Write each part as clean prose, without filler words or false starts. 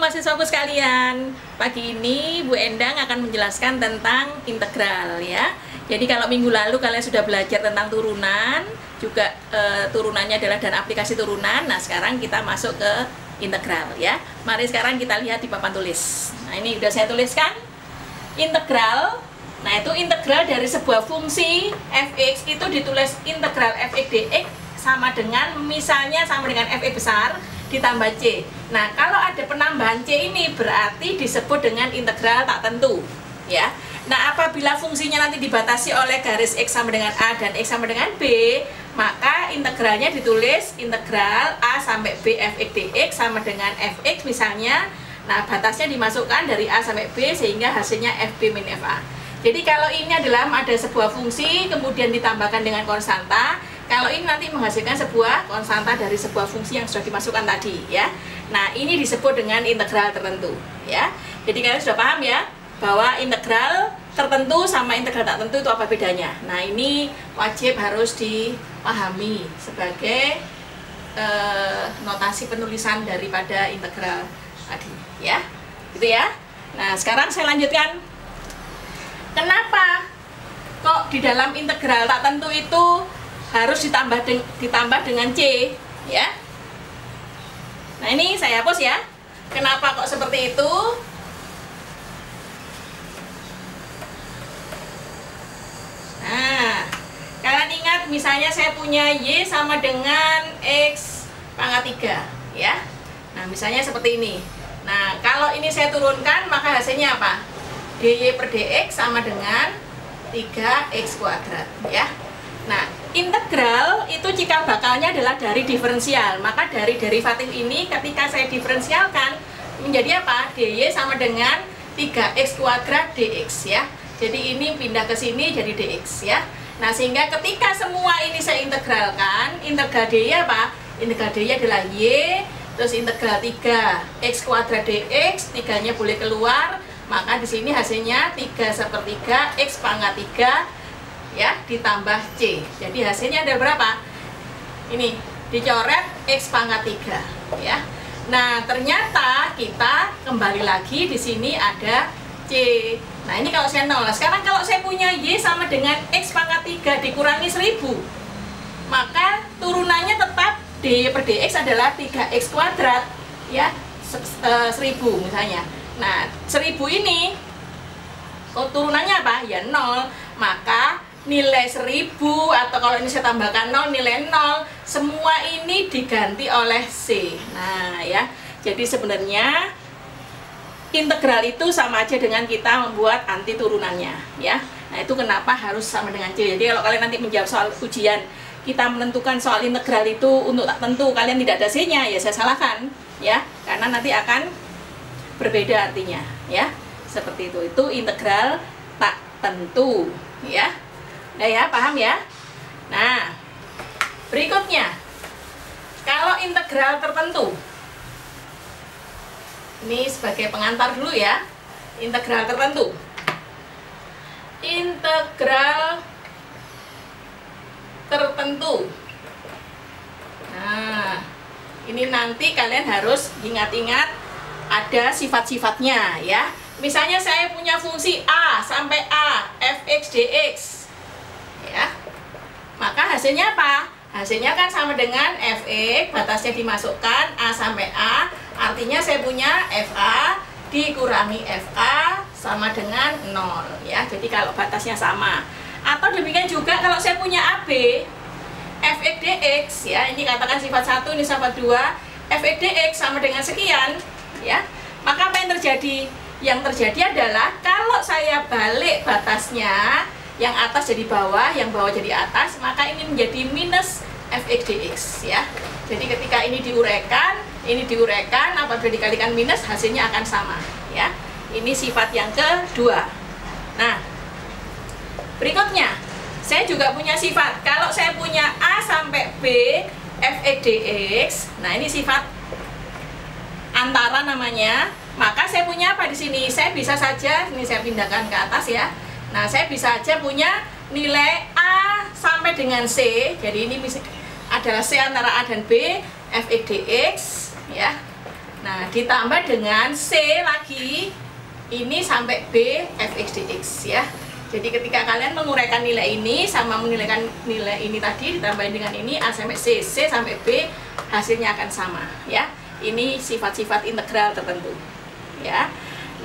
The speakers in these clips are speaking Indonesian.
mahasiswaku sekalian, pagi ini Bu Endang akan menjelaskan tentang integral ya. Jadi kalau minggu lalu kalian sudah belajar tentang turunan, juga turunannya adalah dan aplikasi turunan. Nah sekarang kita masuk ke integral ya. Mari sekarang kita lihat di papan tulis. Nah ini sudah saya tuliskan integral. Nah itu integral dari sebuah fungsi fx itu ditulis integral fx dx sama dengan misalnya sama dengan fx besar ditambah c. Nah kalau ada penambahan c ini berarti disebut dengan integral tak tentu ya. Nah apabila fungsinya nanti dibatasi oleh garis x sama dengan a dan x sama dengan b, maka integralnya ditulis integral a sampai b fx dx sama dengan fx misalnya. Nah batasnya dimasukkan dari a sampai b sehingga hasilnya fb min fa. Jadi kalau ini adalah ada sebuah fungsi kemudian ditambahkan dengan konstanta. Kalau ini nanti menghasilkan sebuah konstanta dari sebuah fungsi yang sudah dimasukkan tadi ya. Nah ini disebut dengan integral tertentu ya. Jadi kalian sudah paham ya bahwa integral tertentu sama integral tak tentu itu apa bedanya. Nah ini wajib harus dipahami sebagai notasi penulisan daripada integral tadi ya. Gitu ya. Nah sekarang saya lanjutkan. Kenapa kok di dalam integral tak tentu itu harus ditambah dengan C ya. Nah ini saya hapus ya. Kenapa kok seperti itu? Nah kalian ingat misalnya saya punya Y sama dengan X pangkat 3 ya. Nah misalnya seperti ini. Nah kalau ini saya turunkan maka hasilnya apa? dy per dx sama dengan 3x kuadrat ya. Nah integral itu cikal bakalnya adalah dari diferensial. Maka dari derivatif ini ketika saya diferensialkan menjadi apa? dy sama dengan 3x kuadrat dx ya. Jadi ini pindah ke sini jadi dx ya. Nah sehingga ketika semua ini saya integralkan, integral dy apa? Integral dy adalah y, terus integral 3x kuadrat dx, 3-nya boleh keluar, maka di sini hasilnya 3/3 x pangkat 3 ya ditambah c. Jadi hasilnya ada berapa? Ini dicoret x pangkat 3 ya. Nah ternyata kita kembali lagi di sini ada c. Nah ini kalau saya 0. Sekarang kalau saya punya y sama dengan x pangkat 3 dikurangi 1000, maka turunannya tetap dy per dx adalah 3x kuadrat ya, 1000 misalnya. Nah 1000 ini turunannya apa? Ya 0. Maka nilai 1000 atau kalau ini saya tambahkan 0 nilai 0, semua ini diganti oleh c. Nah ya, jadi sebenarnya integral itu sama aja dengan kita membuat anti turunannya ya. Nah itu kenapa harus sama dengan c. Jadi kalau kalian nanti menjawab soal ujian, kita menentukan soal integral itu untuk tak tentu, kalian tidak ada c-nya, ya saya salahkan ya, karena nanti akan berbeda artinya ya. Seperti itu integral tak tentu ya. Nah ya, paham ya. Nah berikutnya kalau integral tertentu, ini sebagai pengantar dulu ya. Integral tertentu, integral tertentu. Nah ini nanti kalian harus ingat-ingat ada sifat-sifatnya ya. Misalnya saya punya fungsi a sampai a fx dx ya, maka hasilnya apa? Hasilnya kan sama dengan fx, batasnya dimasukkan a sampai a, artinya saya punya fa dikurangi fa sama dengan 0 ya. Jadi kalau batasnya sama. Atau demikian juga kalau saya punya ab fx dx ya, ini katakan sifat 1, ini sifat 2, fx dx sama dengan sekian ya, maka apa yang terjadi? Yang terjadi adalah kalau saya balik batasnya, yang atas jadi bawah, yang bawah jadi atas, maka ini menjadi minus fx dx ya. Jadi ketika ini diuraikan, apabila dikalikan minus hasilnya akan sama ya. Ini sifat yang kedua. Nah berikutnya saya juga punya sifat, kalau saya punya a sampai b fx dx, nah ini sifat antara namanya, maka saya punya apa di sini? Saya bisa saja, ini saya pindahkan ke atas ya. Nah, saya bisa saja punya nilai A sampai dengan C. Jadi ini adalah C antara A dan B, fx dx ya. Nah, ditambah dengan C lagi, ini sampai B fx dx ya. Jadi ketika kalian menguraikan nilai ini sama menilaikan nilai ini tadi ditambahin dengan ini A sampai C, C sampai B, hasilnya akan sama ya. Ini sifat-sifat integral tertentu ya.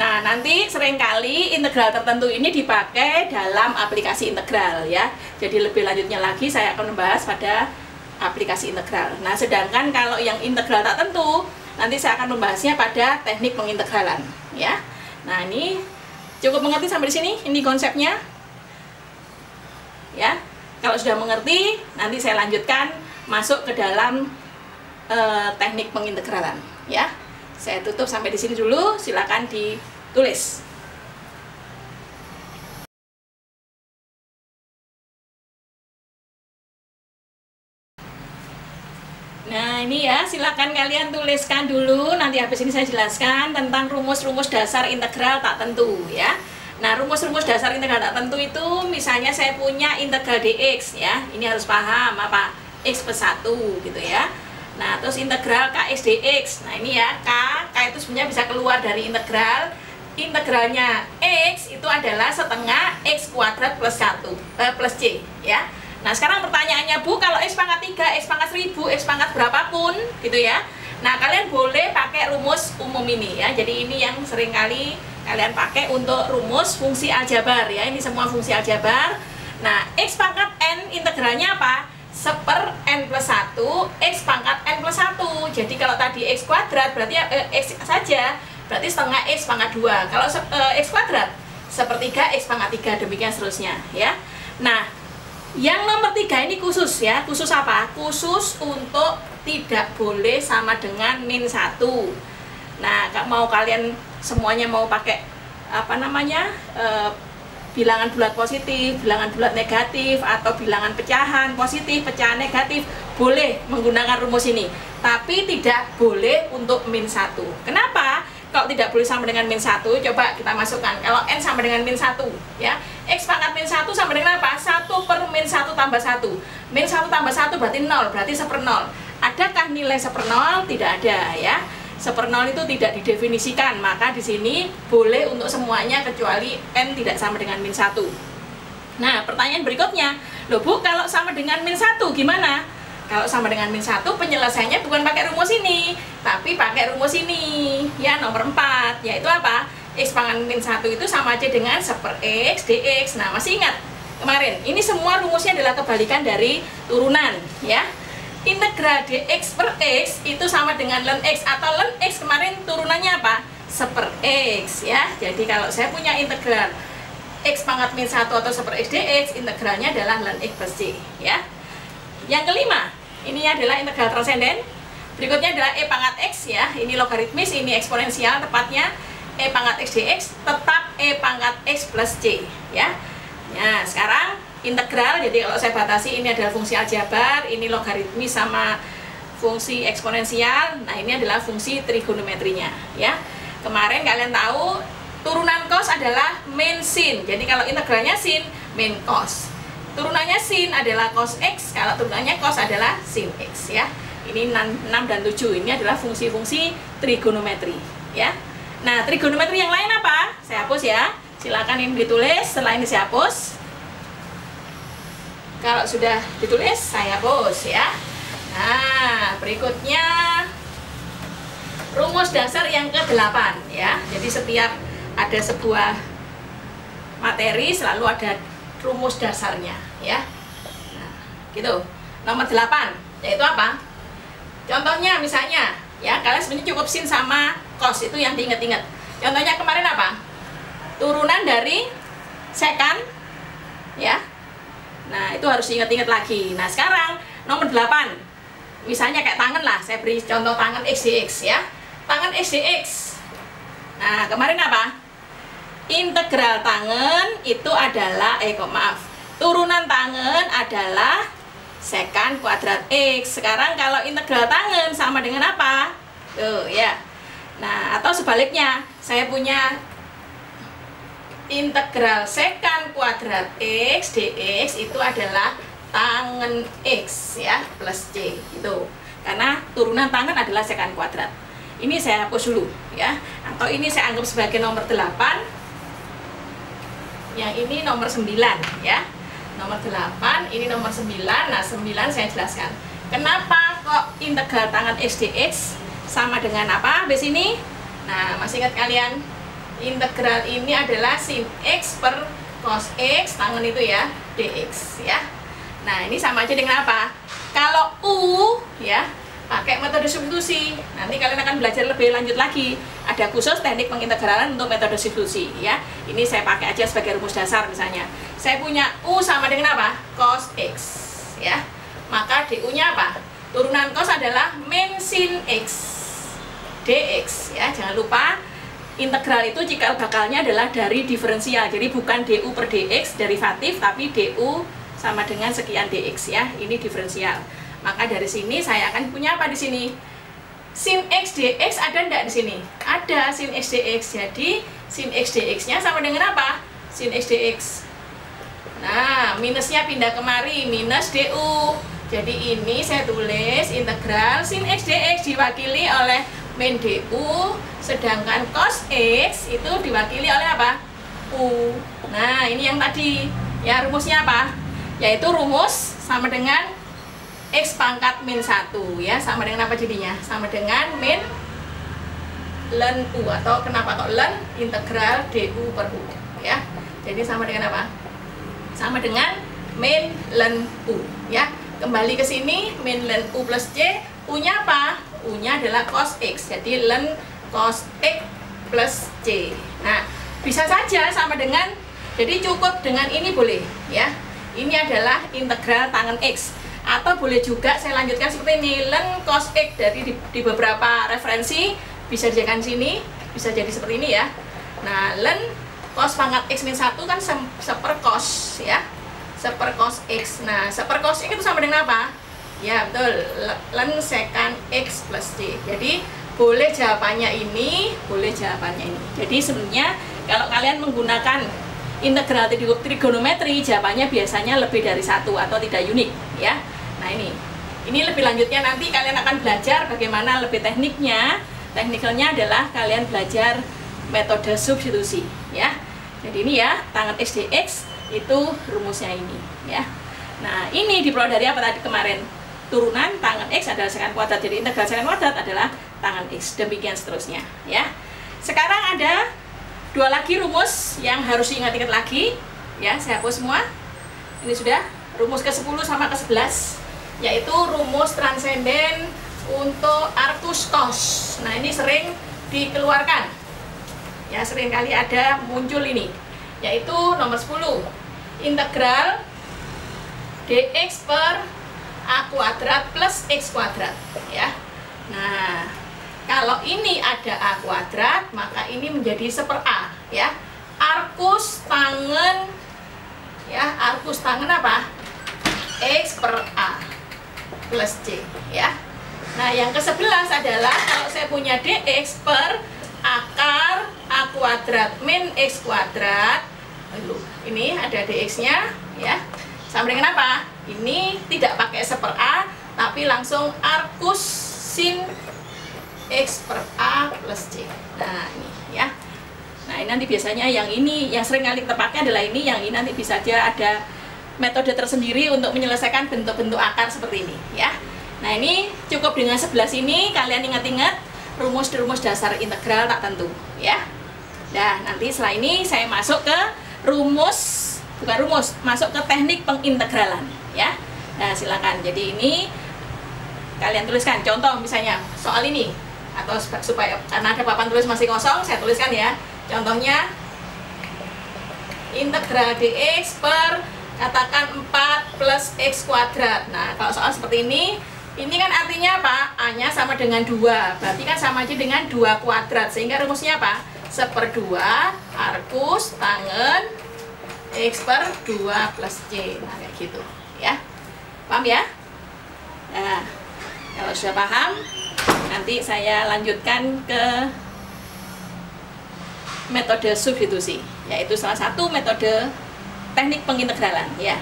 Nah, nanti seringkali integral tertentu ini dipakai dalam aplikasi integral ya. Jadi lebih lanjutnya lagi saya akan membahas pada aplikasi integral. Nah, sedangkan kalau yang integral tak tentu, nanti saya akan membahasnya pada teknik pengintegralan ya. Nah, ini cukup mengerti sampai di sini? Ini konsepnya ya. Kalau sudah mengerti, nanti saya lanjutkan masuk ke dalam teknik pengintegralan ya. Saya tutup sampai di sini dulu, silakan ditulis. Nah, ini ya, silakan kalian tuliskan dulu. Nanti habis ini saya jelaskan tentang rumus-rumus dasar integral tak tentu ya. Nah, rumus-rumus dasar integral tak tentu itu misalnya saya punya integral dx ya. Ini harus paham apa? X plus 1 gitu ya. Nah, terus integral kx dx. Nah, ini ya, k itu sebenarnya bisa keluar dari integral. Integralnya x itu adalah setengah x kuadrat plus 1 plus c ya. Nah, sekarang pertanyaannya, Bu, kalau X pangkat 3, X pangkat 1000, X pangkat berapapun gitu ya. Nah, kalian boleh pakai rumus umum ini ya. Jadi ini yang seringkali kalian pakai untuk rumus fungsi aljabar ya. Ini semua fungsi aljabar. Nah, X pangkat N integralnya apa? Seper N plus 1, X pangkat N plus 1. Jadi kalau tadi X kuadrat berarti X saja, berarti setengah X pangkat 2. Kalau X kuadrat, sepertiga X pangkat 3, demikian seterusnya ya. Nah, yang nomor 3 ini khusus ya. Khusus apa? Khusus untuk tidak boleh sama dengan min 1. Nah, mau kalian semuanya mau pakai apa namanya, bilangan bulat positif, bilangan bulat negatif, atau bilangan pecahan positif, pecahan negatif, boleh menggunakan rumus ini. Tapi tidak boleh untuk min 1. Kenapa? Kalau tidak boleh sama dengan min 1, coba kita masukkan. Kalau N sama dengan min 1 ya, X pangkat min 1 sama dengan apa? 1 per min 1 tambah 1. Min 1 tambah 1 berarti 0, berarti 1/0. Adakah nilai 1/0? Tidak ada ya. 1/0 itu tidak didefinisikan, maka di sini boleh untuk semuanya kecuali N tidak sama dengan min 1. Nah, pertanyaan berikutnya, loh Bu, kalau sama dengan min 1 gimana? Kalau sama dengan min 1, penyelesaiannya bukan pakai rumus ini, tapi pakai rumus ini ya, nomor 4, yaitu apa? X pangkat min 1 itu sama aja dengan seper X dx. Nah, masih ingat kemarin, ini semua rumusnya adalah kebalikan dari turunan ya. Integral dx per x itu sama dengan ln x, atau ln x kemarin turunannya apa? Seper x ya. Jadi kalau saya punya integral X pangkat min 1 atau seper X dx, integralnya adalah ln x plus c ya. Yang kelima, ini adalah integral transenden. Berikutnya adalah E pangkat X ya. Ini logaritmis, ini eksponensial tepatnya. E pangkat X dx tetap E pangkat X plus C ya. Nah, sekarang integral, jadi kalau saya batasi ini adalah fungsi aljabar, ini logaritmis sama fungsi eksponensial. Nah, ini adalah fungsi trigonometrinya ya. Kemarin kalian tahu turunan cos adalah min sin. Jadi kalau integralnya sin, min cos. Turunannya sin adalah cos X, kalau turunannya cos adalah sin X ya. Ini 6 dan 7, ini adalah fungsi-fungsi trigonometri ya. Nah, trigonometri yang lain apa? Saya hapus ya. Silakan ini ditulis, setelah ini saya hapus. Kalau sudah ditulis, saya hapus ya. Nah, berikutnya rumus dasar yang ke-8 ya. Jadi setiap ada sebuah materi selalu ada rumus dasarnya ya. Nah, gitu. Nomor 8 yaitu apa? Contohnya misalnya ya, kalian sebenarnya cukup sin sama cos, itu yang diingat-ingat. Contohnya kemarin apa? Turunan dari sekan ya. Nah, itu harus diingat-ingat lagi. Nah, sekarang nomor 8. Misalnya kayak tangan lah, saya beri contoh tangan X dx ya. Tangan X dx. Nah, kemarin apa? Integral tangan itu adalah turunan tangan adalah sekan kuadrat X. Sekarang kalau integral tangan sama dengan apa? Tuh ya. Nah, atau sebaliknya, saya punya integral sekan kuadrat X dx itu adalah tangan X ya plus C itu. Karena turunan tangan adalah sekan kuadrat. ini saya hapus dulu ya, atau ini saya anggap sebagai nomor 8, yang ini nomor 9 ya, nomor 8, ini nomor 9. Nah 9 saya jelaskan kenapa kok integral tangen X dx sama dengan apa habis ini. Nah masih ingat kalian, integral ini adalah sin X per cos X tangen itu ya dx ya. Nah ini sama aja dengan apa, kalau U ya pakai metode substitusi. Nanti kalian akan belajar lebih lanjut lagi. Ada khusus teknik pengintegralan untuk metode substitusi ya. Ini saya pakai aja sebagai rumus dasar misalnya. Saya punya U sama dengan apa? Cos X ya. Maka DU-nya apa? Turunan cos adalah min sin X dx ya. Jangan lupa integral itu cikal bakalnya adalah dari diferensial. Jadi bukan DU per dx derivatif, tapi DU sama dengan sekian dx ya. Ini diferensial. Maka dari sini saya akan punya apa di sini? Sin X dx ada enggak di sini? Ada sin X dx. Jadi sin X dx-nya sama dengan apa? Sin X dx. Nah, minusnya pindah kemari, minus DU. Jadi ini saya tulis integral sin X dx diwakili oleh min DU, sedangkan cos X itu diwakili oleh apa? U. Nah, ini yang tadi. Ya, rumusnya apa? Yaitu rumus sama dengan X pangkat min 1 ya, sama dengan apa jadinya? Sama dengan min ln U, atau kenapa kok ln integral DU per U ya. Jadi sama dengan apa? Sama dengan min ln U ya. Kembali ke sini, min ln U plus C, U-nya apa? U-nya adalah cos X, jadi ln cos X plus C. Nah, bisa saja sama dengan, jadi cukup dengan ini boleh ya. Ini adalah integral tangen X. Atau boleh juga saya lanjutkan seperti ini, ln cos X dari di beberapa referensi bisa dijadikan sini, bisa jadi seperti ini ya. Nah, ln cos pangkat X min 1 kan seper cos ya, seper cos X. Nah, seper cos X itu sama dengan apa? Ya betul, ln secant X plus C. Jadi boleh jawabannya ini, boleh jawabannya ini. Jadi sebenarnya kalau kalian menggunakan integral trigonometri, jawabannya biasanya lebih dari satu atau tidak unik ya. Nah ini lebih lanjutnya nanti kalian akan belajar bagaimana lebih tekniknya. Teknikalnya adalah kalian belajar metode substitusi ya. Jadi ini ya, tangen X dx itu rumusnya ini ya. Nah ini diperoleh dari apa tadi kemarin? Turunan tangen X adalah secant kuadrat, jadi integral secant kuadrat adalah tangen X, demikian seterusnya ya. Sekarang ada dua lagi rumus yang harus diingat-ingat lagi ya, saya hapus semua. Ini sudah rumus ke-10 sama ke-11, yaitu rumus transenden untuk arcus cos. Nah ini sering dikeluarkan ya, sering kali ada muncul ini, yaitu nomor 10, integral dx per a kuadrat plus x kuadrat ya. Nah kalau ini ada a kuadrat, maka ini menjadi seper a ya. Arcus tangen ya, arcus tangen apa? X per a plus c ya. Nah yang ke-11 adalah kalau saya punya dx per akar a kuadrat min x kuadrat. Lalu ini ada dx-nya ya. Sama dengan apa? Ini tidak pakai seper a, tapi langsung arcus sin X per A plus C. Nah ini ya. Nah ini nanti biasanya yang ini, yang sering kali kita pakai adalah ini. Yang ini nanti bisa aja ada metode tersendiri untuk menyelesaikan bentuk-bentuk akar seperti ini ya. Nah ini cukup dengan 11 ini, kalian ingat-ingat rumus-rumus dasar integral tak tentu ya. Nah nanti setelah ini saya masuk ke rumus, bukan rumus, masuk ke teknik pengintegralan ya. Nah silakan. Jadi ini kalian tuliskan contoh misalnya soal ini, atau supaya karena ada papan tulis masih kosong, saya tuliskan ya. Contohnya integral dx per katakan 4 plus x kuadrat. Nah kalau soal seperti ini kan artinya apa? A nya sama dengan 2, berarti kan sama aja dengan 2 kuadrat, sehingga rumusnya apa? Seper 2 arcus tangen x per 2 plus c. Nah kayak gitu ya, paham ya? Nah kalau sudah paham, nanti saya lanjutkan ke metode substitusi, yaitu salah satu metode teknik pengintegralan ya.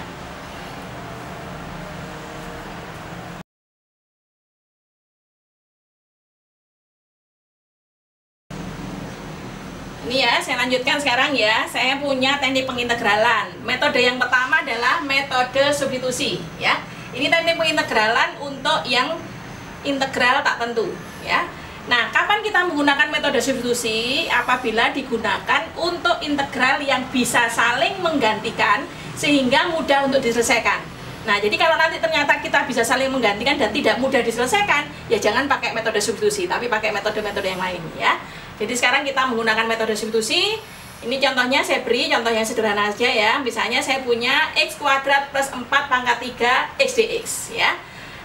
Ini ya, saya lanjutkan sekarang ya. Saya punya teknik pengintegralan. Metode yang pertama adalah metode substitusi ya. Ini teknik pengintegralan untuk yang integral tak tentu ya. Nah, kapan kita menggunakan metode substitusi? Apabila digunakan untuk integral yang bisa saling menggantikan sehingga mudah untuk diselesaikan. Nah, jadi kalau nanti ternyata kita bisa saling menggantikan dan tidak mudah diselesaikan, ya jangan pakai metode substitusi, tapi pakai metode-metode yang lain ya. Jadi sekarang kita menggunakan metode substitusi. Ini contohnya saya beri contoh yang sederhana aja ya. Misalnya saya punya x kuadrat plus 4 pangkat 3 x dx ya.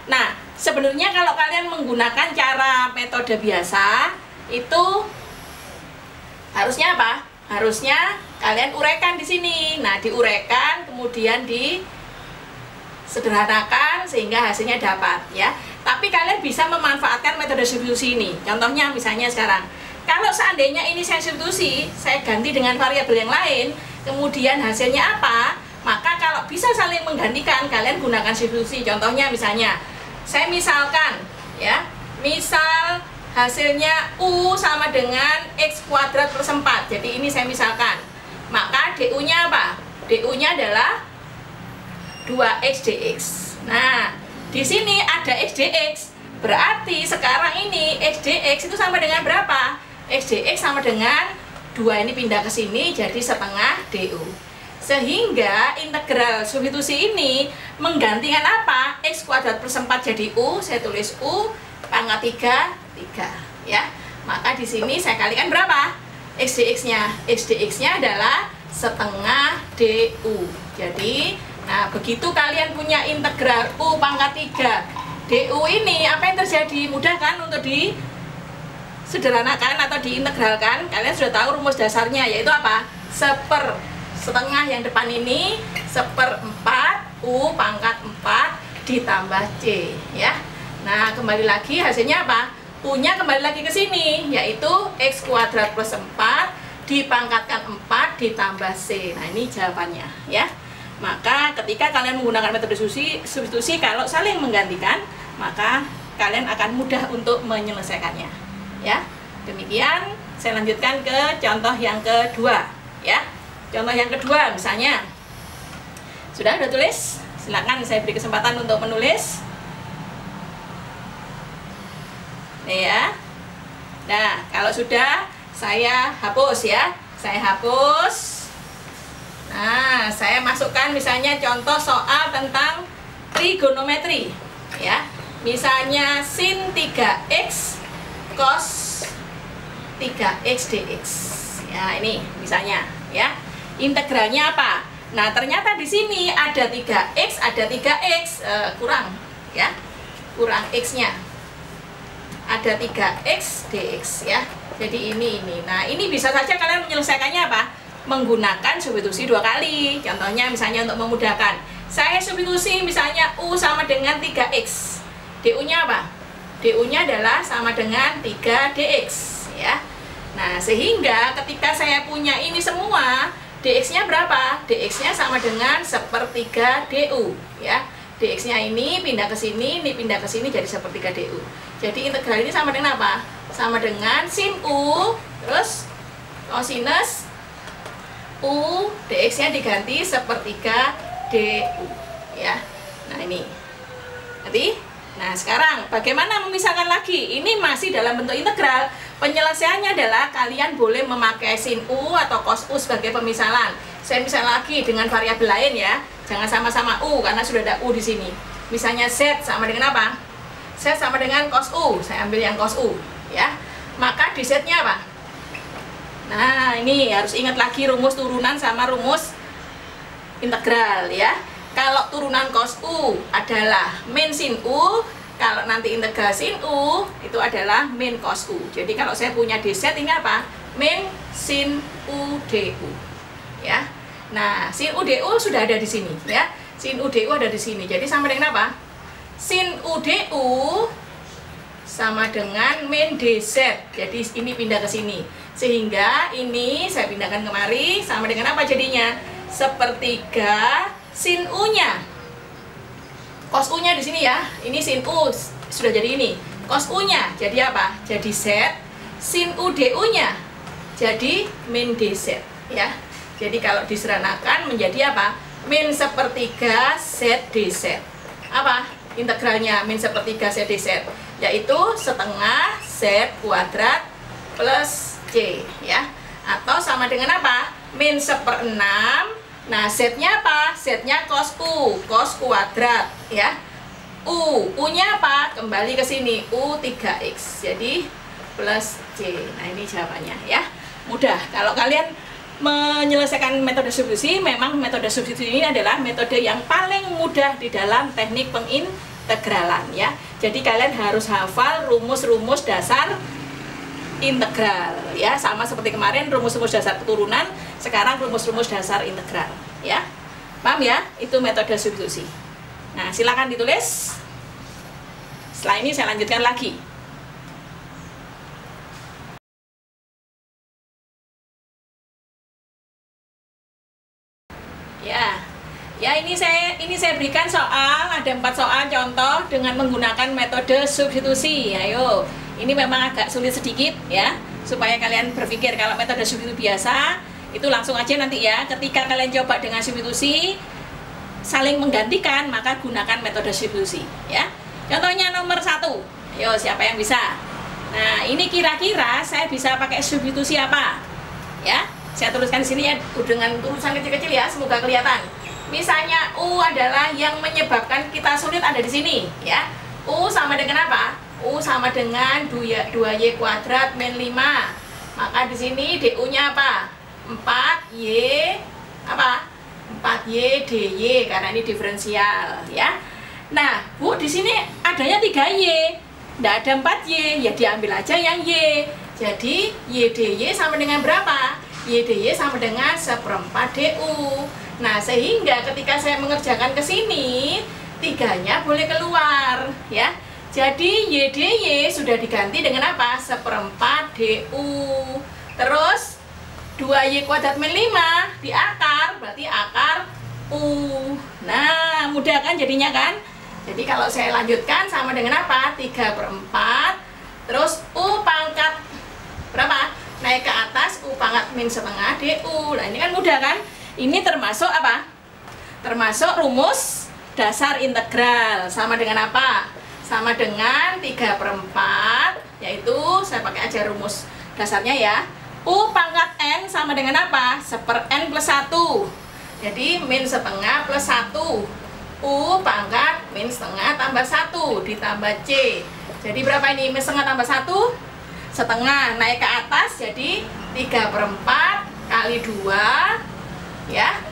Nah, sebenarnya kalau kalian menggunakan cara metode biasa, itu harusnya apa? Harusnya kalian uraikan di sini. Nah, diuraikan kemudian disederhanakan sehingga hasilnya dapat ya. Tapi kalian bisa memanfaatkan metode substitusi ini. Contohnya misalnya sekarang, kalau seandainya ini saya substitusi, saya ganti dengan variabel yang lain, kemudian hasilnya apa? Maka kalau bisa saling menggantikan, kalian gunakan substitusi. Contohnya misalnya, saya misalkan ya, misal hasilnya U sama dengan X kuadrat plus 4. Jadi ini saya misalkan. Maka DU-nya apa? DU-nya adalah 2X dx. Nah, di sini ada X dx. Berarti sekarang ini X dx itu sama dengan berapa? X dx sama dengan 2 ini pindah ke sini jadi setengah DU. Sehingga integral substitusi ini menggantikan apa? X kuadrat plus 4 jadi U, saya tulis U pangkat 3 ya. Maka di sini saya kalikan berapa? X dx-nya. X dx-nya adalah setengah DU. Jadi, nah begitu kalian punya integral U pangkat 3 DU ini, apa yang terjadi? Mudah kan untuk disederhanakan atau diintegralkan. Kalian sudah tahu rumus dasarnya, yaitu apa? Setengah yang depan ini 1/4 U pangkat 4 ditambah C ya. Nah, kembali lagi hasilnya apa? U-nya kembali lagi ke sini, yaitu X kuadrat plus 4 dipangkatkan 4 ditambah C. Nah, ini jawabannya ya. Maka ketika kalian menggunakan metode substitusi, kalau saling menggantikan, maka kalian akan mudah untuk menyelesaikannya ya. Demikian, saya lanjutkan ke contoh yang kedua ya. Contoh yang kedua misalnya, sudah tulis? Silakan saya beri kesempatan untuk menulis. Nih ya. Nah, kalau sudah saya hapus ya. Saya hapus. Nah, saya masukkan misalnya contoh soal tentang trigonometri ya. Misalnya sin 3x cos 3x dx. Ya, ini misalnya ya. Integralnya apa? Nah, ternyata di sini ada 3x, ada 3x kurang ya. Kurang x-nya. Ada 3x dx ya. Jadi ini. Nah, ini bisa saja kalian menyelesaikannya apa? Menggunakan substitusi 2 kali. Contohnya misalnya untuk memudahkan, saya substitusi misalnya U sama dengan 3x. DU-nya apa? DU-nya adalah sama dengan 3dx ya. Nah, sehingga ketika saya punya ini semua, dx-nya berapa? Dx-nya sama dengan 1/3 DU ya. Dx-nya ini pindah ke sini, ini pindah ke sini jadi 1/3 DU. Jadi integral ini sama dengan apa? Sama dengan sin U terus kosinus U, dx-nya diganti 1/3 DU ya. Nah, ini. Nanti. Nah, sekarang bagaimana memisahkan lagi? Ini masih dalam bentuk integral. Penyelesaiannya adalah kalian boleh memakai sin U atau cos U sebagai pemisahan. Saya misal lagi dengan variabel lain ya. Jangan sama-sama U karena sudah ada U di sini. Misalnya Z sama dengan apa? Z sama dengan cos U. Saya ambil yang cos U ya. Maka di Z-nya apa? Nah, ini harus ingat lagi rumus turunan sama rumus integral ya. Kalau turunan cos U adalah min sin U, kalau nanti integral sin U itu adalah min cos U. Jadi kalau saya punya dz ini apa? Min sin U du ya. Nah, sin U du sudah ada di sini ya. Sin U du ada di sini. Jadi sama dengan apa? Sin U du sama dengan min dz. Jadi ini pindah ke sini. Sehingga ini saya pindahkan kemari sama dengan apa jadinya? 1/3 sin U-nya. Cos U-nya di sini ya. Ini sin U sudah jadi ini. Cos U-nya jadi apa? Jadi Z. Sin U du-nya jadi min dz ya. Jadi kalau disederhanakan menjadi apa? Min sepertiga z dz. Apa integralnya min sepertiga z dz? Yaitu setengah z kuadrat plus c ya. Atau sama dengan apa? Min seperenam. Nah, z-nya apa? Z-nya cos u, cos kuadrat ya. U-nya apa? Kembali ke sini, U3X. Jadi plus C. Nah, ini jawabannya ya. Mudah. Kalau kalian menyelesaikan metode substitusi, memang metode substitusi ini adalah metode yang paling mudah di dalam teknik pengintegralan ya. Jadi kalian harus hafal rumus-rumus dasar integral ya. Sama seperti kemarin rumus-rumus dasar keturunan, sekarang rumus-rumus dasar integral ya. Paham ya? Itu metode substitusi. Nah, silakan ditulis. Setelah ini saya lanjutkan lagi. Ya, ini saya berikan soal, ada 4 soal contoh dengan menggunakan metode substitusi. Ayo, ini memang agak sulit sedikit ya, supaya kalian berpikir kalau metode substitusi biasa itu langsung aja nanti ya. Ketika kalian coba dengan substitusi saling menggantikan, maka gunakan metode substitusi ya. Contohnya nomor 1. Ayo, siapa yang bisa? Nah, ini kira-kira saya bisa pakai substitusi apa? Ya, saya tuliskan di sini ya dengan tulisan kecil-kecil ya, semoga kelihatan. Misalnya U adalah yang menyebabkan kita sulit ada di sini ya. U sama dengan apa? U sama dengan 2y kuadrat min 5. Maka di sini DU-nya apa? 4y apa? 4y dy karena ini diferensial ya. Nah, Bu, di sini adanya 3y. Tidak ada 4y, ya diambil aja yang y. Jadi y dy sama dengan berapa? Y dy sama dengan 1/4 du. Nah, sehingga ketika saya mengerjakan ke sini, 3-nya boleh keluar ya. Jadi y dy sudah diganti dengan apa? 1/4 du. Terus 2y kuadrat min 5 di akar, berarti akar u. Nah, mudah kan jadinya kan? Jadi kalau saya lanjutkan sama dengan apa? 3/4. Terus u pangkat berapa? Naik ke atas, u pangkat min setengah du. Nah, ini kan mudah kan? Ini termasuk apa? Termasuk rumus dasar integral. Sama dengan apa? Sama dengan 3/4, yaitu saya pakai aja rumus dasarnya ya. U pangkat n sama dengan apa? 1/n plus 1. Jadi min setengah plus 1. U pangkat min setengah tambah 1 ditambah C. Jadi berapa ini? Min setengah tambah 1? Setengah. Naik ke atas jadi 3/4 kali 2 ya.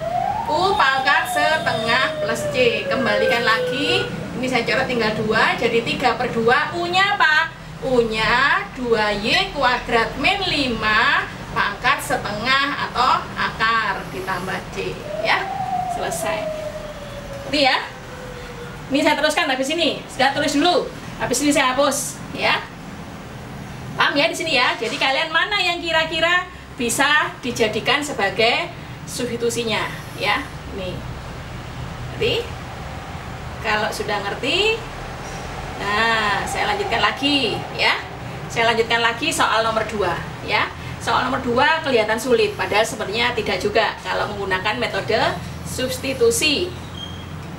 U pangkat setengah plus C. Kembalikan lagi. Ini saya coret tinggal 2. Jadi 3/2. U-nya apa? U-nya 2y kuadrat min 5 pangkat setengah atau akar ditambah C ya. Selesai. Ini ya. Ini saya teruskan habis ini. Sudah tulis dulu. Habis ini saya hapus ya. Paham ya di sini ya. Jadi kalian mana yang kira-kira bisa dijadikan sebagai substitusinya ya. Nih. Jadi kalau sudah ngerti, nah, saya lanjutkan lagi ya. Saya lanjutkan lagi soal nomor 2 ya. Soal nomor 2 kelihatan sulit, padahal sepertinya tidak juga kalau menggunakan metode substitusi.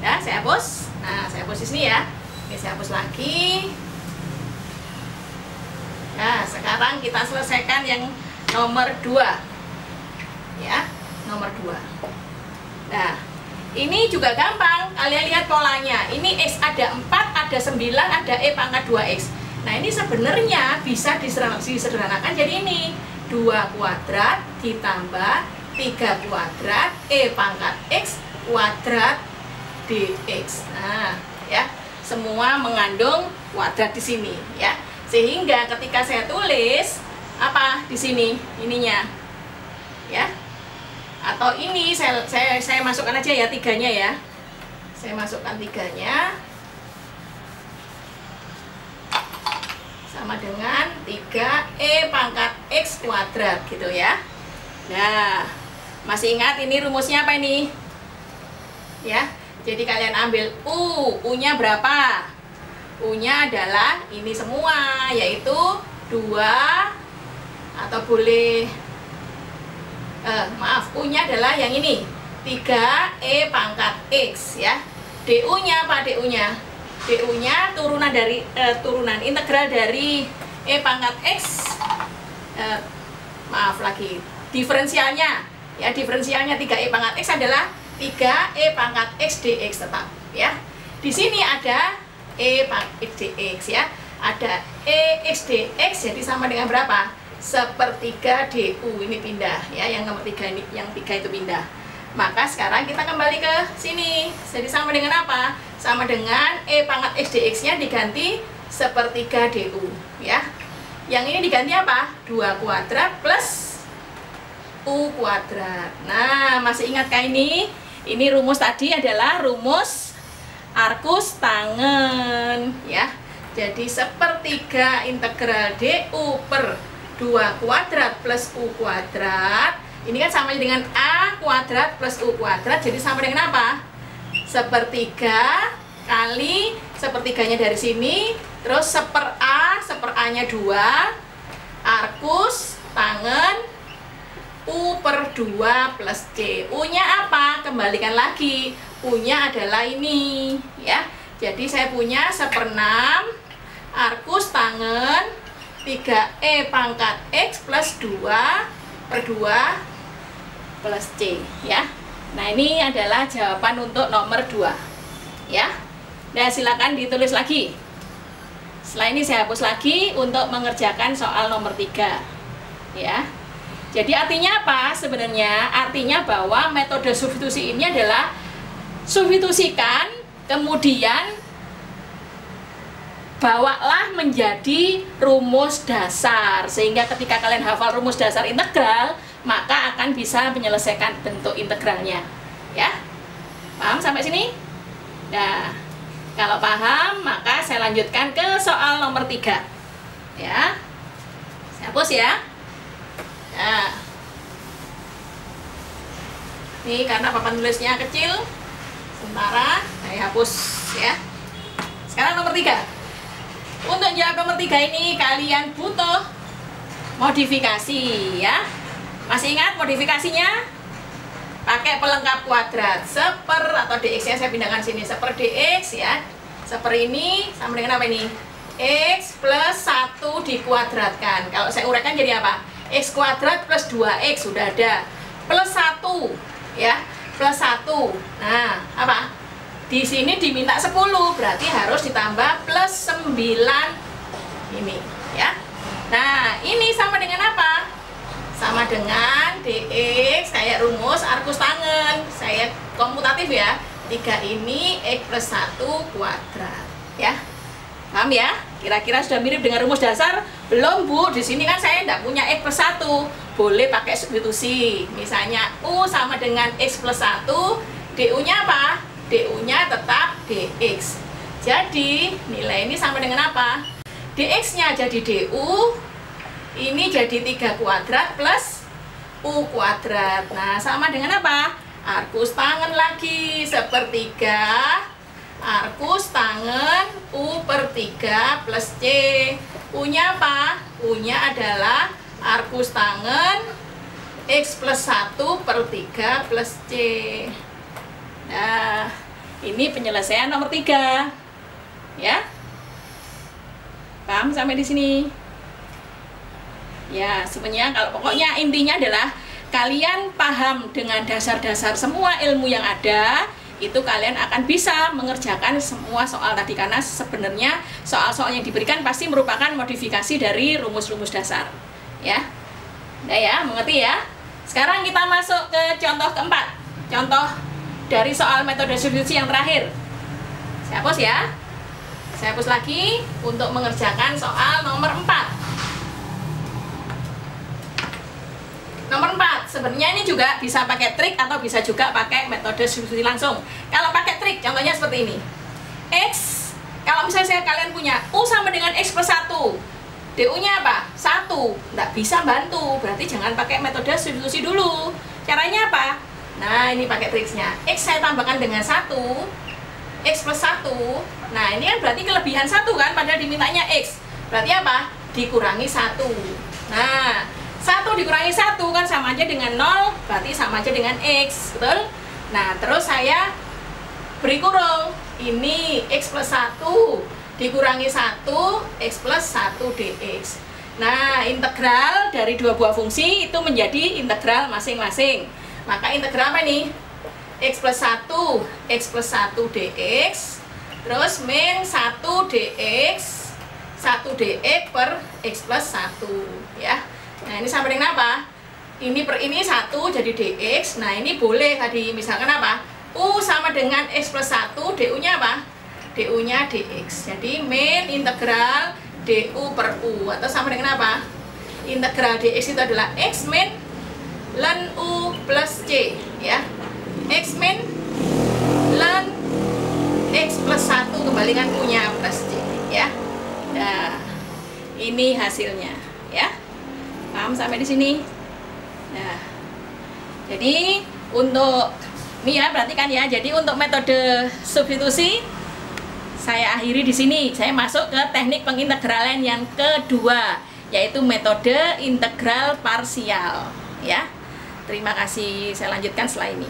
Ya, saya hapus. Nah, saya hapus di sini ya. Ini saya hapus lagi. Nah, sekarang kita selesaikan yang nomor 2. Ya, nomor 2. Nah, ini juga gampang, kalian lihat polanya. Ini X ada 4, ada 9, ada E pangkat 2X. Nah, ini sebenarnya bisa disederhanakan jadi ini 2 kuadrat ditambah 3 kuadrat E pangkat X kuadrat dx. Nah, ya, semua mengandung kuadrat di sini ya. Sehingga ketika saya tulis apa di sini ininya ya. Atau ini saya masukkan aja ya 3-nya ya. Saya masukkan 3-nya. Sama dengan 3E pangkat X kuadrat gitu ya. Nah, masih ingat ini rumusnya apa ini? Ya, jadi kalian ambil U-nya berapa? U-nya adalah ini semua, yaitu 2 atau boleh U-nya adalah yang ini, 3E pangkat X ya. DU-nya apa DU-nya? DU-nya turunan dari turunan integral dari E pangkat X. Diferensialnya ya, diferensialnya 3E pangkat X adalah 3E pangkat X dx tetap ya. Di sini ada E pangkat X dx ya. Ada E X dx jadi sama dengan berapa? 1/3 DU, ini pindah ya, yang nomor 3 ini, yang 3 itu pindah. Maka sekarang kita kembali ke sini. Jadi sama dengan apa? Sama dengan E pangkat X dx-nya diganti 1/3 DU ya. Yang ini diganti apa? 2 kuadrat plus U kuadrat. Nah, masih ingatkah ini? Ini rumus tadi adalah rumus arkus tangen ya. Jadi 1/3 integral DU per 2 kuadrat plus U kuadrat. Ini kan sama dengan A kuadrat plus U kuadrat. Jadi sama dengan apa? 1/3 kali 1/3-nya dari sini. Terus 1/A-nya 2. Arkus tangen U per 2 plus C. U-nya apa? Kembalikan lagi. U-nya adalah ini ya. Jadi saya punya 1/6 arkus tangen 3E pangkat X plus 2 per 2 plus C ya. Nah, ini adalah jawaban untuk nomor 2 ya. Nah, silakan ditulis lagi. Setelah ini saya hapus lagi untuk mengerjakan soal nomor 3 ya. Jadi artinya apa sebenarnya? Artinya bahwa metode substitusi ini adalah substitusikan, kemudian bawalah menjadi rumus dasar, sehingga ketika kalian hafal rumus dasar integral, maka akan bisa menyelesaikan bentuk integralnya ya. Paham sampai sini? Nah, kalau paham, maka saya lanjutkan ke soal nomor 3 ya. Saya hapus ya. Nah, ini karena papan tulisnya kecil, sementara saya hapus ya. Sekarang nomor 3. Untuk jawab nomor 3 ini kalian butuh modifikasi ya. Masih ingat modifikasinya? Pakai pelengkap kuadrat. 1/, atau dx-nya saya pindahkan sini, 1/dx ya. 1 ini sama dengan apa ini? X plus 1 dikuadratkan. Kalau saya uraikan jadi apa? X kuadrat plus 2x sudah ada. Plus 1 ya. Plus 1. Nah, apa? Di sini diminta 10, berarti harus ditambah plus 9 ini ya. Nah, ini sama dengan apa? Sama dengan dx kayak rumus arkus tangen. Saya komutatif ya. 3 ini X plus 1 kuadrat ya. Paham ya? Kira-kira sudah mirip dengan rumus dasar? Belum, Bu. Di sini kan saya tidak punya X plus 1. Boleh pakai substitusi. Misalnya U sama dengan X plus 1, DU-nya apa? DU-nya tetap dx. Jadi nilai ini sama dengan apa? Dx-nya jadi DU, ini jadi 3 kuadrat plus U kuadrat. Nah, sama dengan apa? Arkus tangen lagi, 1/3 arkus tangen U per 3 plus C. U-nya apa? U-nya adalah arkus tangen X plus 1 per 3 plus C. Nah, ini penyelesaian nomor 3 ya. Paham sampai di sini? Ya, sebenarnya kalau pokoknya intinya adalah kalian paham dengan dasar-dasar semua ilmu yang ada, itu kalian akan bisa mengerjakan semua soal tadi, karena sebenarnya soal-soal yang diberikan pasti merupakan modifikasi dari rumus-rumus dasar ya. Nah ya, mengerti ya? Sekarang kita masuk ke contoh keempat. Contoh dari soal metode substitusi yang terakhir. Saya hapus ya. Saya hapus lagi untuk mengerjakan soal nomor 4. Nomor 4, sebenarnya ini juga bisa pakai trik atau bisa juga pakai metode substitusi langsung. Kalau pakai trik, contohnya seperti ini. X, kalau misalnya kalian punya U sama dengan X plus 1, DU-nya apa? 1, nggak bisa bantu, berarti jangan pakai metode substitusi dulu. Caranya apa? Nah, ini pakai triksnya. X saya tambahkan dengan 1, X plus 1. Nah, ini kan berarti kelebihan 1 kan, padahal dimintanya X. Berarti apa? Dikurangi 1. Nah, 1 dikurangi 1 kan sama aja dengan 0, berarti sama aja dengan X, betul? Nah, terus saya beri kurung. Ini X plus 1 dikurangi 1, X plus 1 dx. Nah, integral dari dua buah fungsi itu menjadi integral masing-masing. Maka integral apa nih? X plus 1, X plus 1 dx, terus min 1 dx, 1 dx per X plus 1, ya. Nah, ini sama dengan apa? Ini per ini 1 jadi dx. Nah, ini boleh tadi misalkan apa? U sama dengan X plus 1, du-nya apa? Du-nya dx. Jadi min integral du per u, atau sama dengan apa? Integral dx itu adalah x min ln u plus c, ya. X min ln x plus 1 kembalikan u-nya plus c, ya. Nah, ini hasilnya, ya. Paham sampai di sini? Nah, jadi untuk ini ya, perhatikan ya. Jadi untuk metode substitusi saya akhiri di sini. Saya masuk ke teknik pengintegralan yang kedua, yaitu metode integral parsial, ya. Terima kasih. Saya lanjutkan setelah ini.